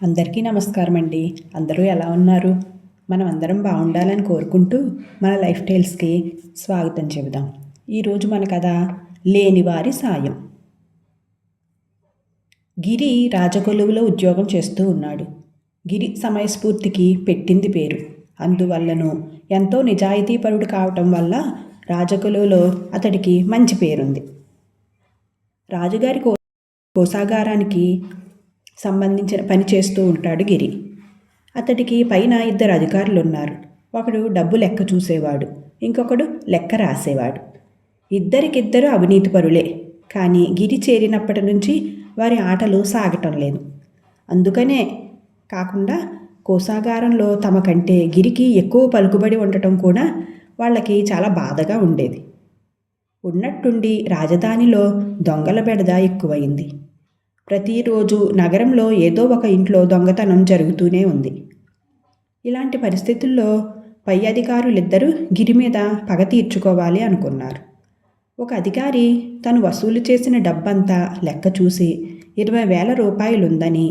అందరికీ నమస్కారం అండి. అందరూ ఎలా ఉన్నారు? మనం అందరం బాగుండాలని కోరుకుంటూ మన లైఫ్ టైల్స్కి స్వాగతం చెబుదాం. ఈరోజు మన కథ లేనివారి సాయం. గిరి రాజకొలువులో ఉద్యోగం చేస్తూ ఉన్నాడు. గిరి సమయస్ఫూర్తికి పెట్టింది పేరు. అందువల్లను ఎంతో నిజాయితీపరుడు కావటం వల్ల రాజకొలువులో అతడికి మంచి పేరుంది. రాజుగారి కోశాగారానికి సంబంధించిన పని చేస్తూ ఉంటాడు గిరి. అతడికి పైన 2 అధికారులు ఉన్నారు. ఒకడు డబ్బు లెక్క చూసేవాడు, ఇంకొకడు లెక్క రాసేవాడు. ఇద్దరికిద్దరు అవినీతిపరులే. కానీ గిరి చేరినప్పటి నుంచి వారి ఆటలు సాగటం లేదు. అందుకనే కాకుండా కోశాగారంలో తమ కంటే గిరికి ఎక్కువ పలుకుబడి ఉండటం కూడా వాళ్ళకి చాలా బాధగా ఉండేది. ఉన్నట్టుండి రాజధానిలో దొంగల బెడద ఎక్కువైంది. ప్రతిరోజు నగరంలో ఏదో ఒక ఇంట్లో దొంగతనం జరుగుతూనే ఉంది. ఇలాంటి పరిస్థితుల్లో పై అధికారులిద్దరూ గిరి మీద పగ తీర్చుకోవాలి అనుకున్నారు. ఒక అధికారి తను వసూలు చేసిన డబ్బంతా లెక్క చూసి 20,000 రూపాయలుందని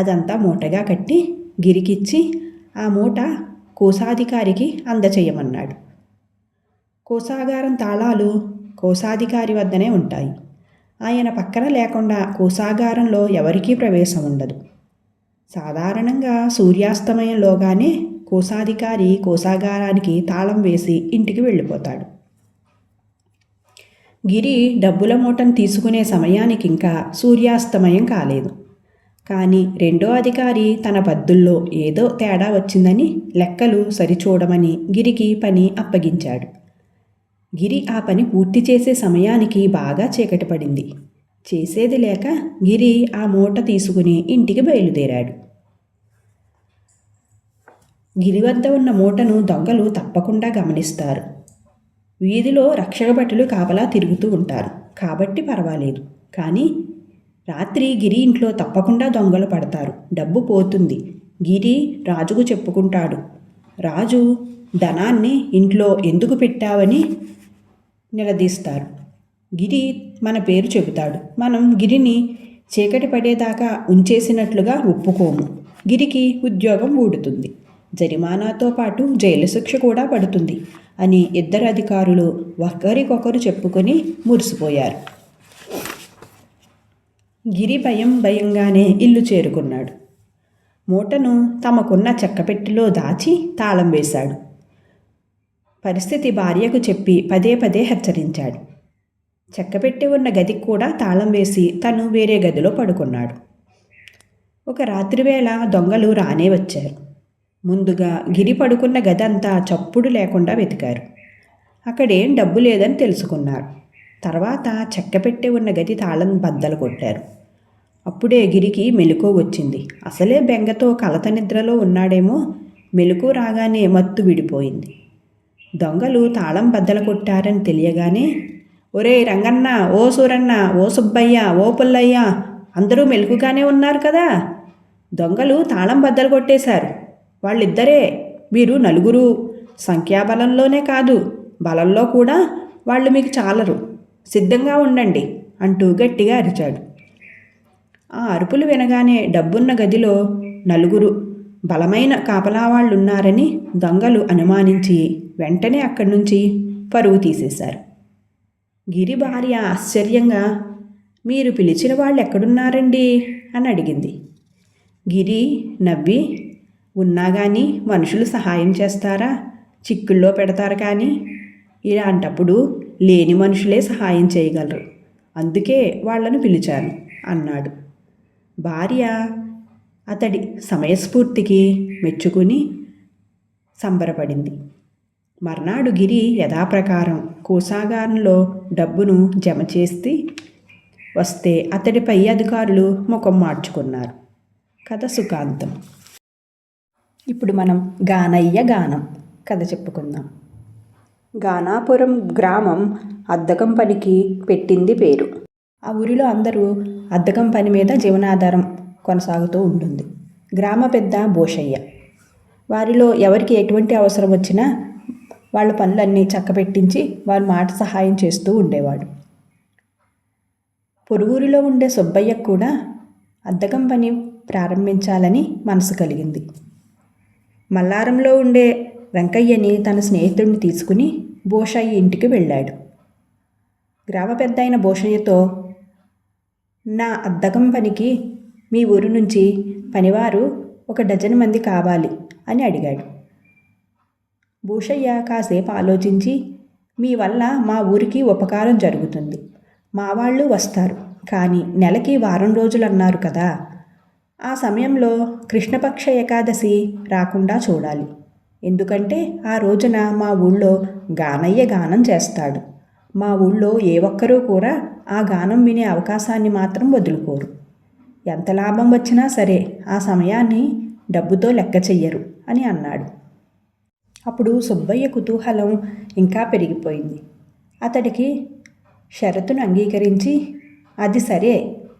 అదంతా మూటగా కట్టి గిరికిచ్చి ఆ మూట కోశాధికారికి అందచేయమన్నాడు. కోశాగారం తాళాలు కోశాధికారి వద్దనే ఉంటాయి. ఆయన పక్కన లేకుండా కోశాగారంలో ఎవరికీ ప్రవేశం ఉండదు. సాధారణంగా సూర్యాస్తమయంలోగానే కోశాధికారి కోశాగారానికి తాళం వేసి ఇంటికి వెళ్ళిపోతాడు. గిరి డబ్బుల మూటను తీసుకునే సమయానికి ఇంకా సూర్యాస్తమయం కాలేదు. కానీ రెండో అధికారి తన పద్దుల్లో ఏదో తేడా వచ్చిందని లెక్కలు సరిచూడమని గిరికి పని అప్పగించాడు. గిరి ఆ పని పూర్తి చేసే సమయానికి బాగా చీకటి పడింది. చేసేది లేక గిరి ఆ మూట తీసుకుని ఇంటికి బయలుదేరాడు. గిరి వద్ద ఉన్న మూటను దొంగలు తప్పకుండా గమనిస్తారు. వీధిలో రక్షక భటులు కాపలా తిరుగుతూ ఉంటారు కాబట్టి పర్వాలేదు. కానీ రాత్రి గిరి ఇంట్లో తప్పకుండా దొంగలు పడతారు. డబ్బు పోతుంది. గిరి రాజుకు చెప్పుకుంటాడు. రాజు ధనాన్ని ఇంట్లో ఎందుకు పెట్టావని నిలదీస్తారు. గిరి మన పేరు చెబుతాడు. మనం గిరిని చీకటి పడేదాకా ఉంచేసినట్లుగా ఒప్పుకోము. గిరికి ఉద్యోగం ఊడుతుంది. జరిమానాతో పాటు జైలు శిక్ష కూడా పడుతుంది అని 2 అధికారులు ఒకరికొకరు చెప్పుకొని మురిసిపోయారు. గిరి భయంగానే ఇల్లు చేరుకున్నాడు. మూటను తమకున్న చెక్కపెట్టెలో దాచి తాళం వేశాడు. పరిస్థితి భార్యకు చెప్పి పదే హెచ్చరించాడు. చెక్కపెట్టి ఉన్న గదికి కూడా తాళం వేసి తను వేరే గదిలో పడుకున్నాడు. ఒక రాత్రివేళ దొంగలు రానే వచ్చారు. ముందుగా గిరి పడుకున్న గది అంతా చప్పుడు లేకుండా వెతికారు. అక్కడేం డబ్బు లేదని తెలుసుకున్నారు. తర్వాత చెక్కపెట్టి ఉన్న గది తాళం బద్దలు కొట్టారు. అప్పుడే గిరికి మెలకువ వచ్చింది. అసలే బెంగతో కలత నిద్రలో ఉన్నాడేమో. మెలకువ రాగానే మత్తు విడిపోయింది. దొంగలు తాళం బద్దలు కొట్టారని తెలియగానే, ఒరే రంగన్న, ఓ సూరన్న, ఓ సుబ్బయ్య, ఓ పుల్లయ్య, అందరూ మెలకుగానే ఉన్నారు కదా. దొంగలు తాళం బద్దలు కొట్టేశారు. వాళ్ళిద్దరే. మీరు 4. సంఖ్యాబలంలోనే కాదు, బలంలో కూడా వాళ్ళు మీకు చాలరు. సిద్ధంగా ఉండండి అంటూ గట్టిగా అరిచాడు. ఆ అరుపులు వినగానే డబ్బున్న గదిలో 4 బలమైన కాపలావాళ్లున్నారని దొంగలు అనుమానించి వెంటనే అక్కడి నుంచి పరుగు తీసేశారు. గిరి భార్య ఆశ్చర్యంగా, మీరు పిలిచిన వాళ్ళు ఎక్కడున్నారండి అని అడిగింది. గిరి నవ్వి, ఉన్నా కానీ మనుషులు సహాయం చేస్తారా? చిక్కుల్లో పెడతారు కానీ ఇలాంటప్పుడు లేని మనుషులే సహాయం చేయగలరు. అందుకే వాళ్లను పిలిచాను అన్నాడు. భార్య అతడి సమయస్ఫూర్తికి మెచ్చుకుని సంబరపడింది. మర్నాడు గిరి యథాప్రకారం కోశాగారంలో డబ్బును జమ చేసి వస్తే అతడి పై అధికారులు ముఖం మార్చుకున్నారు. కథ సుఖాంతం. ఇప్పుడు మనం గానయ్య గానం కథ చెప్పుకుందాం. గానాపురం గ్రామం అద్దకం పనికి పెట్టింది పేరు. ఆ ఊరిలో అందరూ అద్దకం పని మీద జీవనాధారం కొనసాగుతూ ఉంటుంది. గ్రామ పెద్ద బోషయ్య. వారిలో ఎవరికి ఎటువంటి అవసరం వచ్చినా వాళ్ళ పనులన్నీ చక్కబెట్టించి వారి మాట సహాయం చేస్తూ ఉండేవాడు. పొరుగురిలో ఉండే సుబ్బయ్యకు కూడా అద్దకం పని ప్రారంభించాలని మనసు కలిగింది. మల్లారంలో ఉండే వెంకయ్యని తన స్నేహితుడిని తీసుకుని భూషయ్య ఇంటికి వెళ్ళాడు. గ్రామ పెద్ద అయిన భూషయ్యతో, నా అద్దకం పనికి మీ ఊరు నుంచి పనివారు 1 డజన్ మంది కావాలి అని అడిగాడు. భూషయ్య కాసేపు ఆలోచించి, మీ వల్ల మా ఊరికి ఉపకారం జరుగుతుంది, మా వాళ్ళు వస్తారు, కానీ నెలకి వారం రోజులు అన్నారు కదా, ఆ సమయంలో కృష్ణపక్ష ఏకాదశి రాకుండా చూడాలి. ఎందుకంటే ఆ రోజున మా ఊళ్ళో గానయ్య గానం చేస్తాడు. మా ఊళ్ళో ఏ ఒక్కరూ కూడా ఆ గానం వినే అవకాశాన్ని మాత్రం వదులుకోరు. ఎంత లాభం వచ్చినా సరే ఆ సమయాన్ని డబ్బుతో లెక్క చెయ్యరు అని అన్నాడు. అప్పుడు సుబ్బయ్య కుతూహలం ఇంకా పెరిగిపోయింది. అతడికి షరతును అంగీకరించి, అది సరే,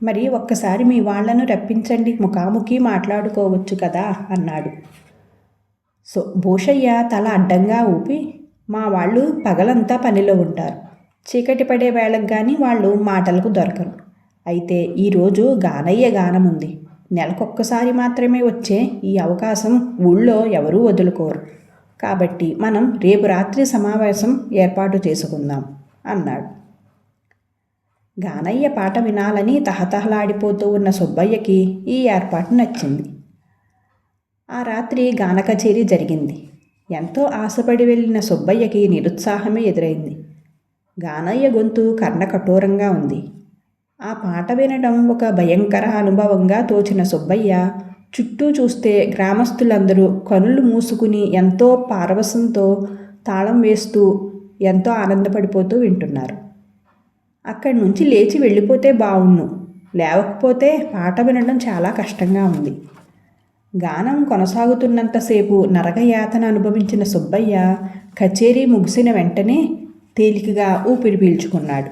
మరి ఒక్కసారి మీ వాళ్లను రప్పించండి, ముఖాముఖి మాట్లాడుకోవచ్చు కదా అన్నాడు. భూషయ్య తల అడ్డంగా ఊపి, మా వాళ్ళు పగలంతా పనిలో ఉంటారు, చీకటి పడే వేళకు కానీ వాళ్ళు మాటలకు దొరకరు. అయితే ఈరోజు గానయ్య గానం ఉంది. నెలకొక్కసారి మాత్రమే వచ్చే ఈ అవకాశం ఊళ్ళో ఎవరూ వదులుకోరు. కాబట్టి మనం రేపు రాత్రి సమావేశం ఏర్పాటు చేసుకుందాం అన్నాడు. గానయ్య పాట వినాలని తహతహలాడిపోతూ ఉన్న సుబ్బయ్యకి ఈ ఏర్పాటు నచ్చింది. ఆ రాత్రి గాన కచేరీ జరిగింది. ఎంతో ఆశపడి వెళ్ళిన సుబ్బయ్యకి నిరుత్సాహమే ఎదురైంది. గానయ్య గొంతు కర్ణకఠోరంగా ఉంది. ఆ పాట వినడం ఒక భయంకర అనుభవంగా తోచిన సుబ్బయ్య చుట్టూ చూస్తే గ్రామస్తులందరూ కనులు మూసుకుని ఎంతో పారవశంతో తాళం వేస్తూ ఎంతో ఆనందపడిపోతూ వింటున్నారు. అక్కడి నుంచి లేచి వెళ్ళిపోతే బావుణ్ణు, లేవకపోతే పాట వినడం చాలా కష్టంగా ఉంది. గానం కొనసాగుతున్నంతసేపు నరకయాతన అనుభవించిన సుబ్బయ్య కచేరీ ముగిసిన వెంటనే తేలికగా ఊపిరి పీల్చుకున్నాడు.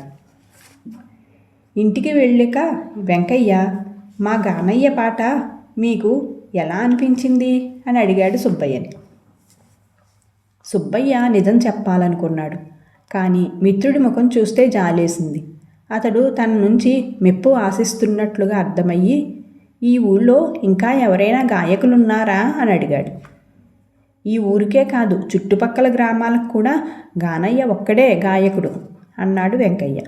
ఇంటికి వెళ్ళాక వెంకయ్య, మా గానయ్య పాట మీకు ఎలా అనిపించింది అని అడిగాడు సుబ్బయ్యని. సుబ్బయ్య నిజం చెప్పాలనుకున్నాడు, కానీ మిత్రుడి ముఖం చూస్తే జాలేసింది. అతడు తన నుంచి మెప్పు ఆశిస్తున్నట్లుగా అర్థమయ్యి, ఈ ఊళ్ళో ఇంకా ఎవరైనా గాయకులున్నారా అని అడిగాడు. ఈ ఊరికే కాదు, చుట్టుపక్కల గ్రామాలకు కూడా గానయ్య ఒక్కడే గాయకుడు అన్నాడు వెంకయ్య.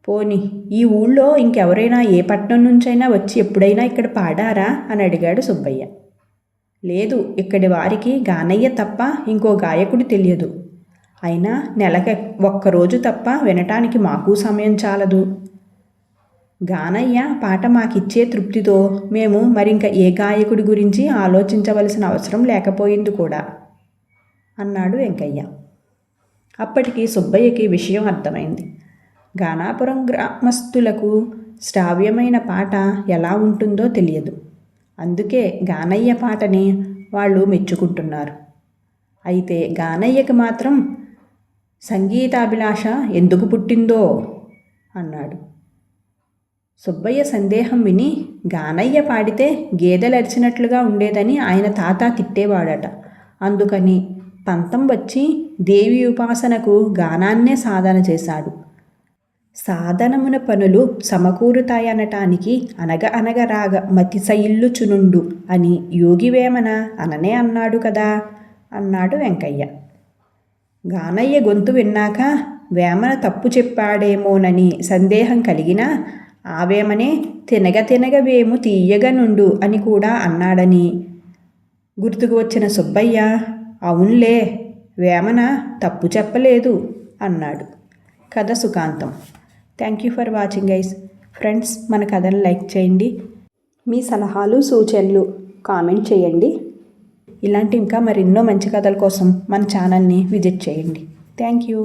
పోని ఈ ఊళ్ళో ఇంకెవరైనా ఏ పట్నం నుంచైనా వచ్చి ఎప్పుడైనా ఇక్కడ పాడారా అని అడిగాడు సుబ్బయ్య. లేదు, ఇక్కడి వారికి గానయ్య తప్ప ఇంకో గాయకుడు తెలియదు. అయినా నెలకి ఒక్కరోజు తప్ప వినటానికి మాకు సమయం చాలదు. గానయ్య పాట మాకిచ్చే తృప్తితో మేము మరింక ఏ గాయకుడి గురించి ఆలోచించవలసిన అవసరం లేకపోయింది కూడా అన్నాడు వెంకయ్య. అప్పటికి సుబ్బయ్యకి విషయం అర్థమైంది. గానాపురం గ్రామస్తులకు శ్రావ్యమైన పాట ఎలా ఉంటుందో తెలియదు. అందుకే గానయ్య పాటని వాళ్ళు మెచ్చుకుంటున్నారు. అయితే గానయ్యకి మాత్రం సంగీతాభిలాష ఎందుకు పుట్టిందో అన్నాడు. సుబ్బయ్య సందేహం విని, గానయ్య పాడితే గేదెలరిచినట్లుగా ఉండేదని ఆయన తాత తిట్టేవాడట. అందుకని పంతం వచ్చి దేవి ఉపాసనకు గానాన్నే సాధన చేశాడు. సాధనమున పనులు సమకూరుతాయనటానికి అనగ అనగ రాగ మతిశయిల్లుచునుండు అని యోగివేమన అననే అన్నాడు కదా అన్నాడు వెంకయ్య. గానయ్య గొంతు విన్నాక వేమన తప్పు చెప్పాడేమోనని సందేహం కలిగినా ఆ వేమనే తినగ తినగ వేము తీయగ నుండు అని కూడా అన్నాడని గుర్తుకు వచ్చిన సుబ్బయ్య, అవునులే, వేమన తప్పు చెప్పలేదు అన్నాడు. కథ సుఖాంతం. Thank you for watching guys. Friends, మన కథను లైక్ చేయండి. మీ సలహాలు సూచనలు కామెంట్ చేయండి. ఇలాంటి ఇంకా మరెన్నో మంచి కథల కోసం మన ఛానల్ని విజిట్ చేయండి. Thank you.